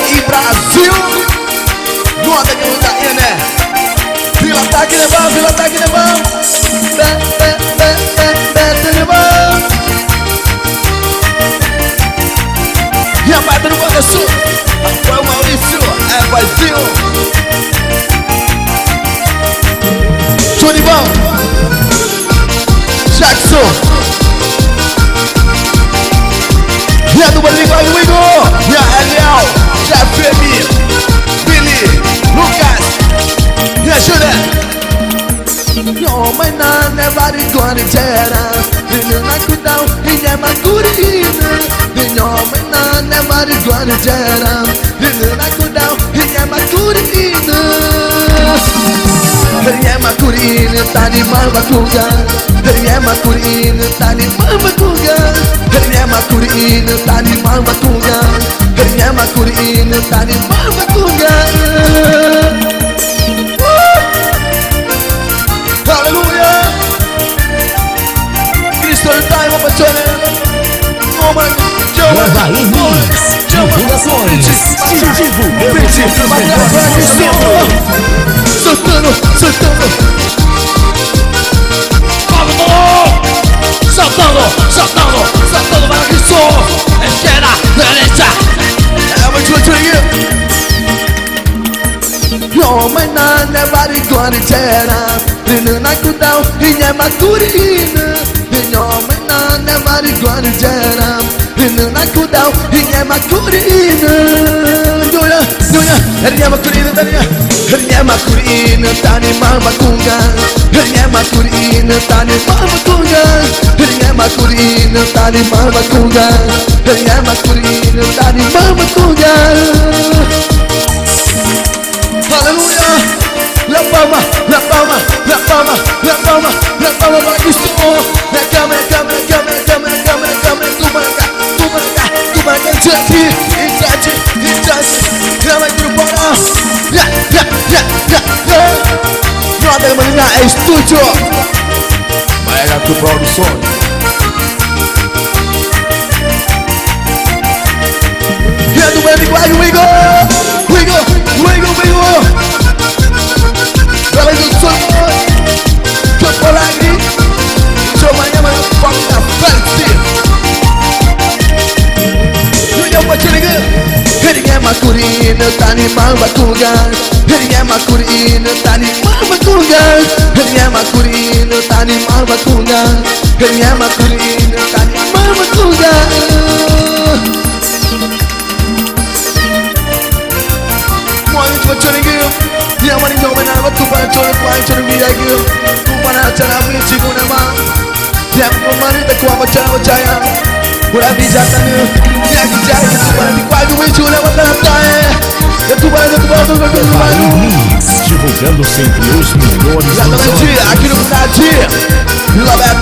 e Brasil. Nota que tá aí, né? Vila tá aqui, levão, Vila tá aqui, levão. Levão. E a bata no Guarda Sul. Foi o Maurício, é vazio. Junibão, Jackson. E a dupla de linguagem do Igor. E a Eliel, Jafemi, Billy, Lucas. E a Júlia. Yo, my name everybody gonna tell. Nina kudau, niya makurina. Yo, my name everybody gonna tell. Nina kudau, niya makurina. Niya makurina, tani malmakuga. Niya makurina, tani malmakuga. Niya makurina, tani malmakuga. Niya makurina, tani malmakuga. Hallelujah. Crystal time, paixone. Oh my God. Havaí Mix, divulgações. Soltando. Soltando para que sou. Esquerda, direita. É muito bom. Yo, my name everybody gonna tell. Nina kudau, niya makurina. Yo, my name everybody gonna tell. Nina kudau, niya makurina. Niya makurina, tani malmakunga. Niya makurina, tani malmakunga. Niya makurina, tani malmakunga. Niya makurina, tani malmakunga. Aleluia! La palma para Cristo. La cama, tu vai diante. Já vai pro fora. Nota que manina é estúdio. Vai lá pro produção. E a do baby guarda o Igor. Ela é do som. Chocolate. Show manhã, foco na frente. E eu vou te ligar. Ele é maturino, tá de malmacuga. Ele é maturino, tá de malmacuga. Ele é maturino, tá de malmacuga. Ele é maturino, tá de malmacuga. Dia wani no mana ba tu para chore kwa chore mi ai gyo tu para chara mi jiguna ma dia ko mari ta kwa ba chara chaya pura bi jata ne dia ki jai tu para mi kwa du mi chula ba ta é tu para Havaí Mix, divulgando sempre os melhores. Exatamente, aqui no Brasil. Lá vai a